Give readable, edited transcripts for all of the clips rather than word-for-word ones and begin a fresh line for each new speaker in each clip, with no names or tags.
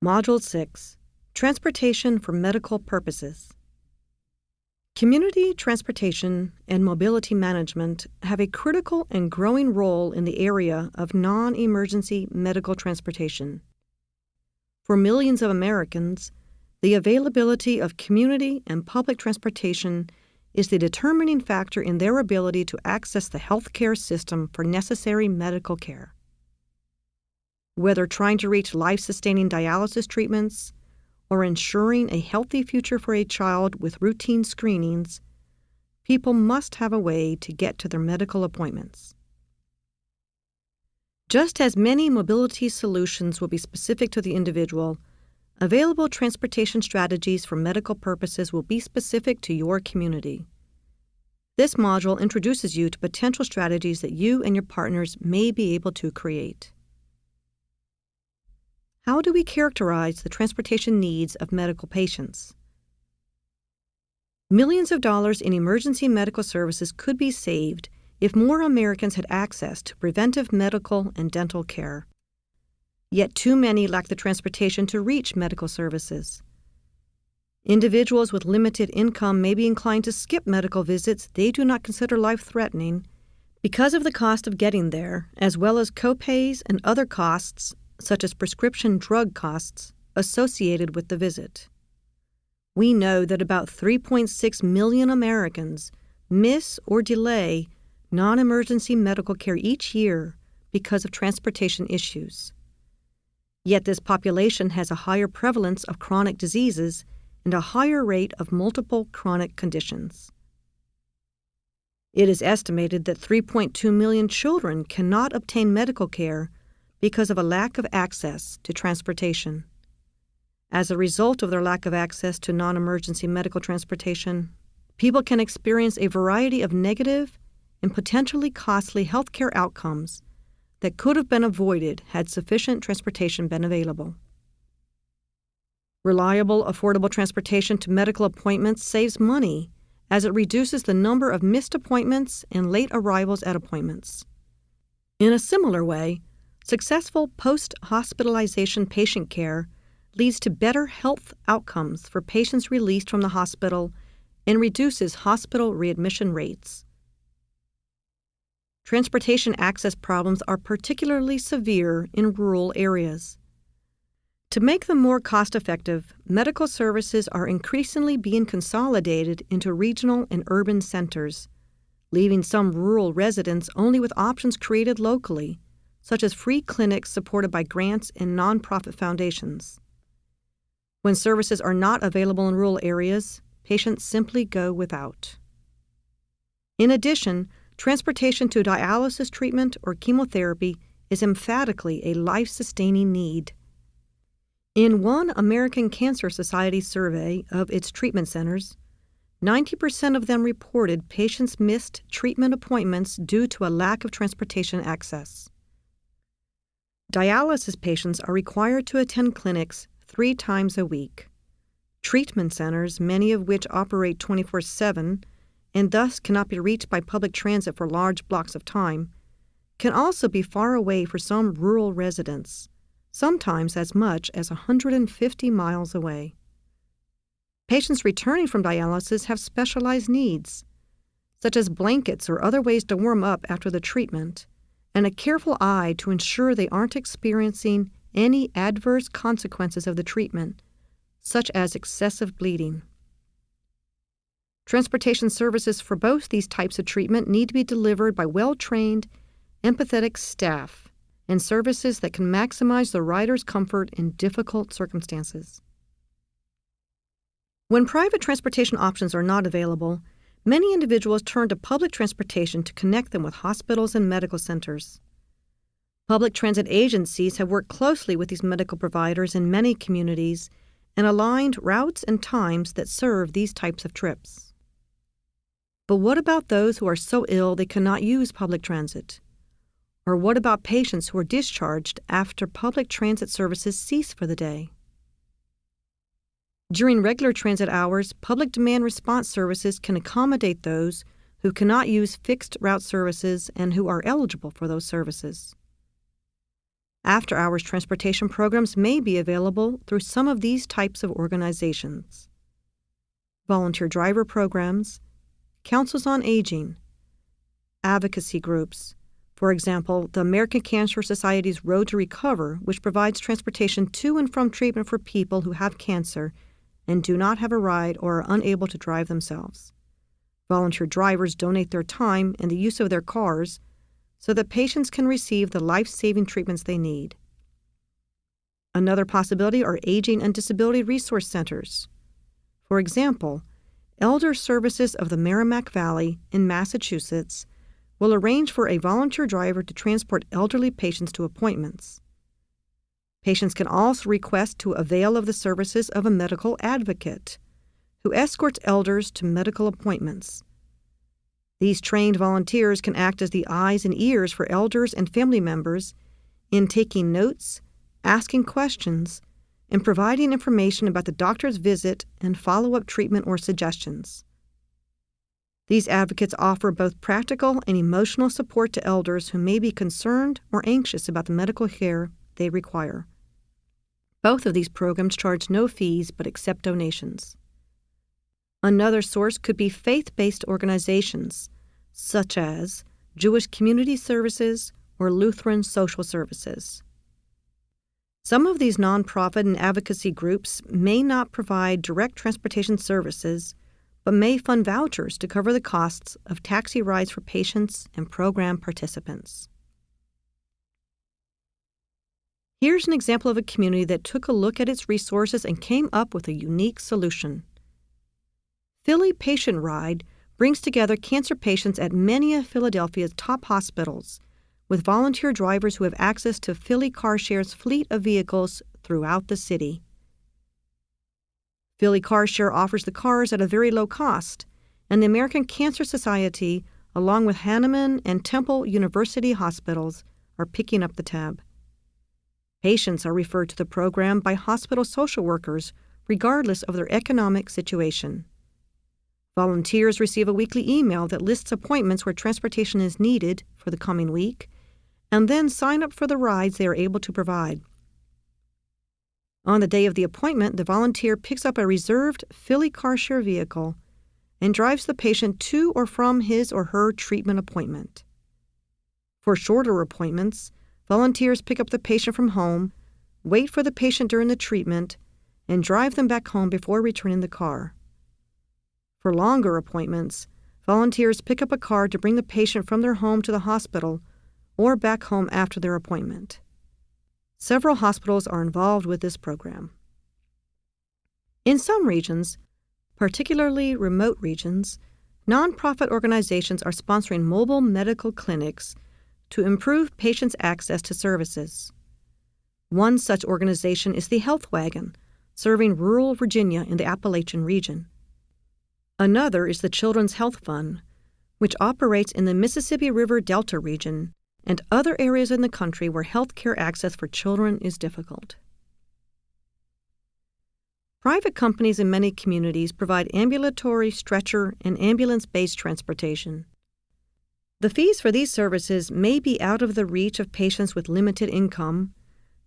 Module 6, Transportation for Medical Purposes. Community transportation and mobility management have a critical and growing role in the area of non-emergency medical transportation. For millions of Americans, the availability of community and public transportation is the determining factor in their ability to access the healthcare system for necessary medical care. Whether trying to reach life-sustaining dialysis treatments or ensuring a healthy future for a child with routine screenings, people must have a way to get to their medical appointments. Just as many mobility solutions will be specific to the individual, available transportation strategies for medical purposes will be specific to your community. This module introduces you to potential strategies that you and your partners may be able to create. How do we characterize the transportation needs of medical patients? Millions of dollars in emergency medical services could be saved if more Americans had access to preventive medical and dental care. Yet too many lack the transportation to reach medical services. Individuals with limited income may be inclined to skip medical visits they do not consider life-threatening because of the cost of getting there, as well as copays and other costs such as prescription drug costs, associated with the visit. We know that about 3.6 million Americans miss or delay non-emergency medical care each year because of transportation issues. Yet this population has a higher prevalence of chronic diseases and a higher rate of multiple chronic conditions. It is estimated that 3.2 million children cannot obtain medical care because of a lack of access to transportation. As a result of their lack of access to non-emergency medical transportation, people can experience a variety of negative and potentially costly healthcare outcomes that could have been avoided had sufficient transportation been available. Reliable, affordable transportation to medical appointments saves money as it reduces the number of missed appointments and late arrivals at appointments. In a similar way, successful post-hospitalization patient care leads to better health outcomes for patients released from the hospital and reduces hospital readmission rates. Transportation access problems are particularly severe in rural areas. To make them more cost-effective, medical services are increasingly being consolidated into regional and urban centers, leaving some rural residents only with options created locally, such as free clinics supported by grants and nonprofit foundations. When services are not available in rural areas, patients simply go without. In addition, transportation to dialysis treatment or chemotherapy is emphatically a life-sustaining need. In one American Cancer Society survey of its treatment centers, 90% of them reported patients missed treatment appointments due to a lack of transportation access. Dialysis patients are required to attend clinics 3 times a week. Treatment centers, many of which operate 24/7 and thus cannot be reached by public transit for large blocks of time, can also be far away for some rural residents, sometimes as much as 150 miles away. Patients returning from dialysis have specialized needs, such as blankets or other ways to warm up after the treatment, and a careful eye to ensure they aren't experiencing any adverse consequences of the treatment, such as excessive bleeding. Transportation services for both these types of treatment need to be delivered by well-trained, empathetic staff and services that can maximize the rider's comfort in difficult circumstances. When private transportation options are not available, many individuals turn to public transportation to connect them with hospitals and medical centers. Public transit agencies have worked closely with these medical providers in many communities and aligned routes and times that serve these types of trips. But what about those who are so ill they cannot use public transit? Or what about patients who are discharged after public transit services cease for the day? During regular transit hours, public demand response services can accommodate those who cannot use fixed route services and who are eligible for those services. After-hours transportation programs may be available through some of these types of organizations: volunteer driver programs, councils on aging, advocacy groups. For example, the American Cancer Society's Road to Recover, which provides transportation to and from treatment for people who have cancer and do not have a ride or are unable to drive themselves. Volunteer drivers donate their time and the use of their cars so that patients can receive the life-saving treatments they need. Another possibility are aging and disability resource centers. For example, Elder Services of the Merrimack Valley in Massachusetts will arrange for a volunteer driver to transport elderly patients to appointments. Patients can also request to avail of the services of a medical advocate who escorts elders to medical appointments. These trained volunteers can act as the eyes and ears for elders and family members in taking notes, asking questions, and providing information about the doctor's visit and follow-up treatment or suggestions. These advocates offer both practical and emotional support to elders who may be concerned or anxious about the medical care they require. Both of these programs charge no fees but accept donations. Another source could be faith-based organizations, such as Jewish Community Services or Lutheran Social Services. Some of these nonprofit and advocacy groups may not provide direct transportation services, but may fund vouchers to cover the costs of taxi rides for patients and program participants. Here's an example of a community that took a look at its resources and came up with a unique solution. Philly Patient Ride brings together cancer patients at many of Philadelphia's top hospitals, with volunteer drivers who have access to Philly CarShare's fleet of vehicles throughout the city. Philly CarShare offers the cars at a very low cost, and the American Cancer Society, along with Hahnemann and Temple University hospitals, are picking up the tab. Patients are referred to the program by hospital social workers, regardless of their economic situation. Volunteers receive a weekly email that lists appointments where transportation is needed for the coming week, and then sign up for the rides they are able to provide. On the day of the appointment, the volunteer picks up a reserved Philly CarShare vehicle and drives the patient to or from his or her treatment appointment. For shorter appointments, volunteers pick up the patient from home, wait for the patient during the treatment, and drive them back home before returning the car. For longer appointments, volunteers pick up a car to bring the patient from their home to the hospital or back home after their appointment. Several hospitals are involved with this program. In some regions, particularly remote regions, nonprofit organizations are sponsoring mobile medical clinics to improve patients' access to services. One such organization is the Health Wagon, serving rural Virginia in the Appalachian region. Another is the Children's Health Fund, which operates in the Mississippi River Delta region and other areas in the country where health care access for children is difficult. Private companies in many communities provide ambulatory, stretcher, and ambulance-based transportation. The fees for these services may be out of the reach of patients with limited income,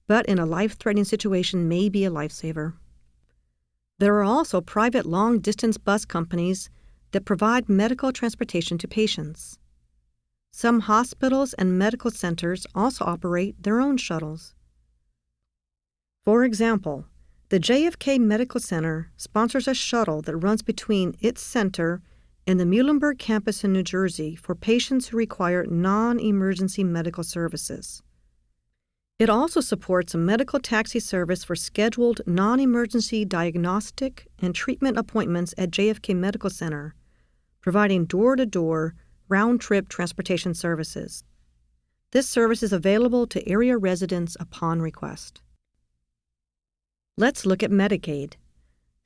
but in a life-threatening situation may be a lifesaver. There are also private long-distance bus companies that provide medical transportation to patients. Some hospitals and medical centers also operate their own shuttles. For example, the JFK Medical Center sponsors a shuttle that runs between its center and the Muhlenberg campus in New Jersey for patients who require non-emergency medical services. It also supports a medical taxi service for scheduled non-emergency diagnostic and treatment appointments at JFK Medical Center, providing door-to-door, round-trip transportation services. This service is available to area residents upon request. Let's look at Medicaid.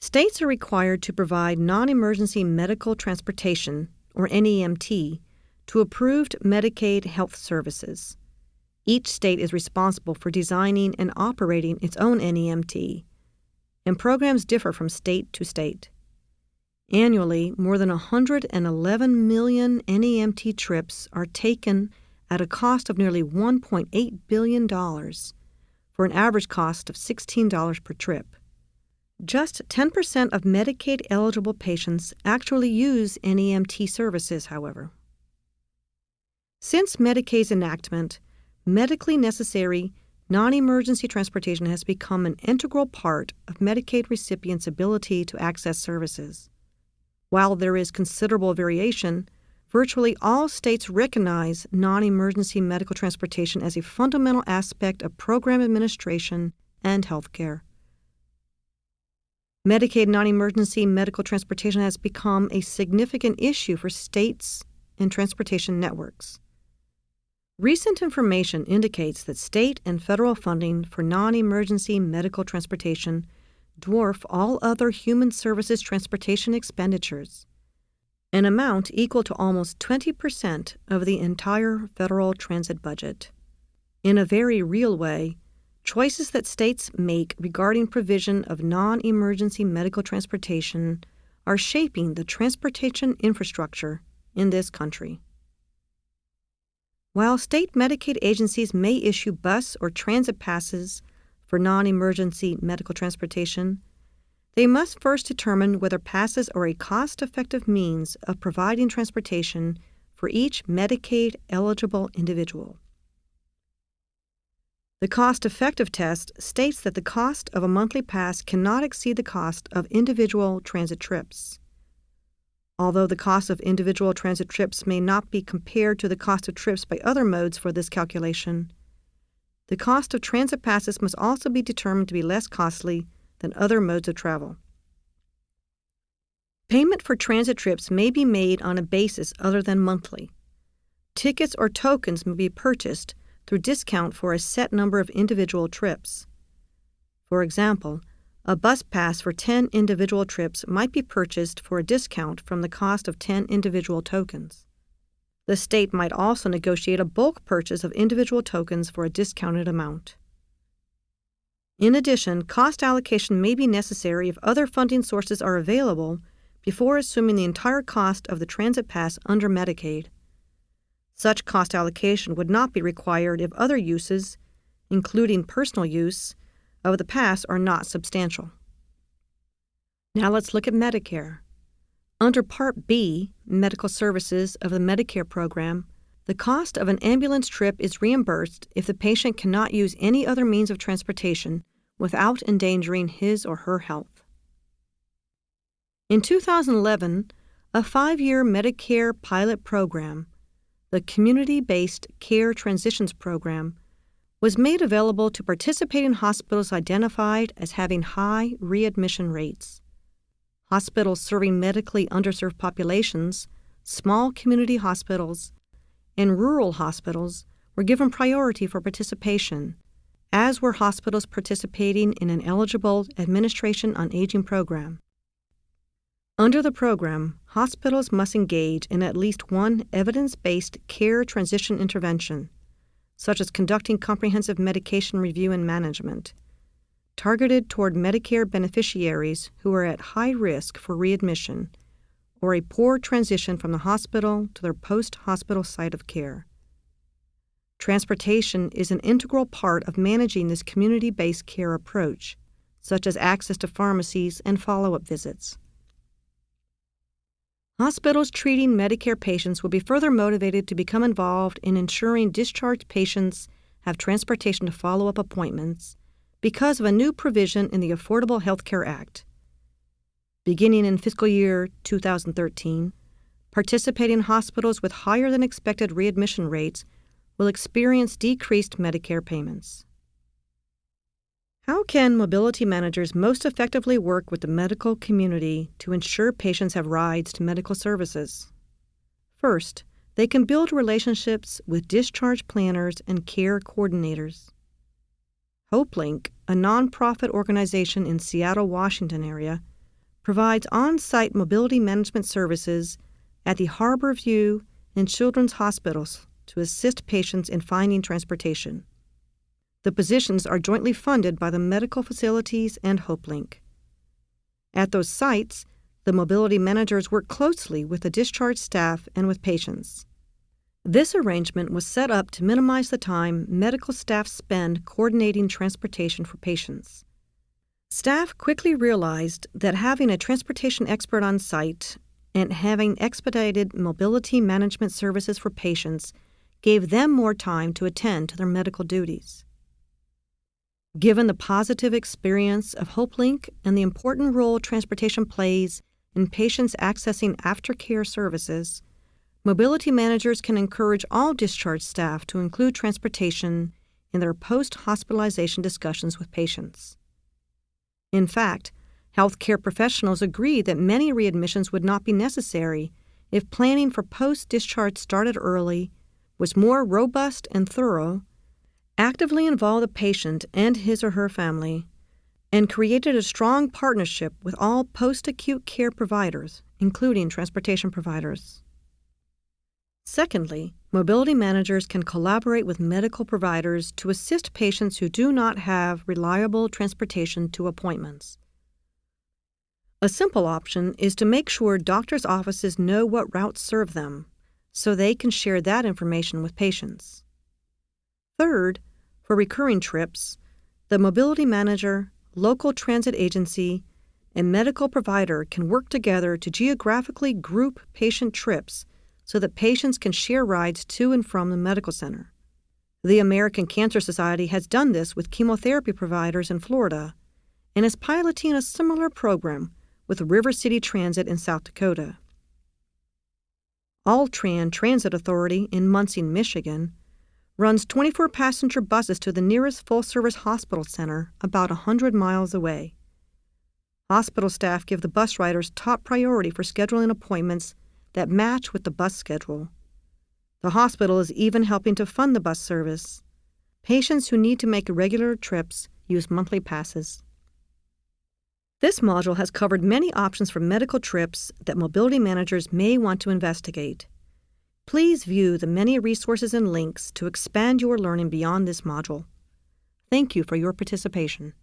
States are required to provide non-emergency medical transportation, or NEMT, to approved Medicaid health services. Each state is responsible for designing and operating its own NEMT, and programs differ from state to state. Annually, more than 111 million NEMT trips are taken at a cost of nearly $1.8 billion, for an average cost of $16 per trip. Just 10% of Medicaid-eligible patients actually use NEMT services, however. Since Medicaid's enactment, medically necessary non-emergency transportation has become an integral part of Medicaid recipients' ability to access services. While there is considerable variation, virtually all states recognize non-emergency medical transportation as a fundamental aspect of program administration and health care. Medicaid non-emergency medical transportation has become a significant issue for states and transportation networks. Recent information indicates that state and federal funding for non-emergency medical transportation dwarf all other human services transportation expenditures, an amount equal to almost 20% of the entire federal transit budget. In a very real way, choices that states make regarding provision of non-emergency medical transportation are shaping the transportation infrastructure in this country. While state Medicaid agencies may issue bus or transit passes for non-emergency medical transportation, they must first determine whether passes are a cost-effective means of providing transportation for each Medicaid-eligible individual. The cost-effective test states that the cost of a monthly pass cannot exceed the cost of individual transit trips. Although the cost of individual transit trips may not be compared to the cost of trips by other modes for this calculation, the cost of transit passes must also be determined to be less costly than other modes of travel. Payment for transit trips may be made on a basis other than monthly. Tickets or tokens may be purchased through discount for a set number of individual trips. For example, a bus pass for 10 individual trips might be purchased for a discount from the cost of 10 individual tokens. The state might also negotiate a bulk purchase of individual tokens for a discounted amount. In addition, cost allocation may be necessary if other funding sources are available before assuming the entire cost of the transit pass under Medicaid. Such cost allocation would not be required if other uses, including personal use, of the pass are not substantial. Now let's look at Medicare. Under Part B, Medical Services of the Medicare program, the cost of an ambulance trip is reimbursed if the patient cannot use any other means of transportation without endangering his or her health. In 2011, a 5-year Medicare pilot program, the Community-Based Care Transitions Program, was made available to participating hospitals identified as having high readmission rates. Hospitals serving medically underserved populations, small community hospitals, and rural hospitals were given priority for participation, as were hospitals participating in an eligible Administration on Aging program. Under the program, hospitals must engage in at least one evidence-based care transition intervention, such as conducting comprehensive medication review and management, targeted toward Medicare beneficiaries who are at high risk for readmission or a poor transition from the hospital to their post-hospital site of care. Transportation is an integral part of managing this community-based care approach, such as access to pharmacies and follow-up visits. Hospitals treating Medicare patients will be further motivated to become involved in ensuring discharged patients have transportation to follow-up appointments because of a new provision in the Affordable Health Care Act. Beginning in fiscal year 2013, participating hospitals with higher than expected readmission rates will experience decreased Medicare payments. How can mobility managers most effectively work with the medical community to ensure patients have rides to medical services? First, they can build relationships with discharge planners and care coordinators. HopeLink, a nonprofit organization in Seattle, Washington area, provides on-site mobility management services at the Harborview and Children's Hospitals to assist patients in finding transportation. The positions are jointly funded by the medical facilities and HopeLink. At those sites, the mobility managers work closely with the discharge staff and with patients. This arrangement was set up to minimize the time medical staff spend coordinating transportation for patients. Staff quickly realized that having a transportation expert on site and having expedited mobility management services for patients gave them more time to attend to their medical duties. Given the positive experience of HopeLink and the important role transportation plays in patients accessing aftercare services, mobility managers can encourage all discharge staff to include transportation in their post-hospitalization discussions with patients. In fact, healthcare professionals agree that many readmissions would not be necessary if planning for post-discharge started early, was more robust and thorough, actively involved the patient and his or her family, and created a strong partnership with all post-acute care providers, including transportation providers. Secondly, mobility managers can collaborate with medical providers to assist patients who do not have reliable transportation to appointments. A simple option is to make sure doctors' offices know what routes serve them, so they can share that information with patients. Third, for recurring trips, the mobility manager, local transit agency, and medical provider can work together to geographically group patient trips so that patients can share rides to and from the medical center. The American Cancer Society has done this with chemotherapy providers in Florida and is piloting a similar program with River City Transit in South Dakota. All-Tran Transit Authority in Muncie, Michigan, runs 24 passenger buses to the nearest full-service hospital center about 100 miles away. Hospital staff give the bus riders top priority for scheduling appointments that match with the bus schedule. The hospital is even helping to fund the bus service. Patients who need to make regular trips use monthly passes. This module has covered many options for medical trips that mobility managers may want to investigate. Please view the many resources and links to expand your learning beyond this module. Thank you for your participation.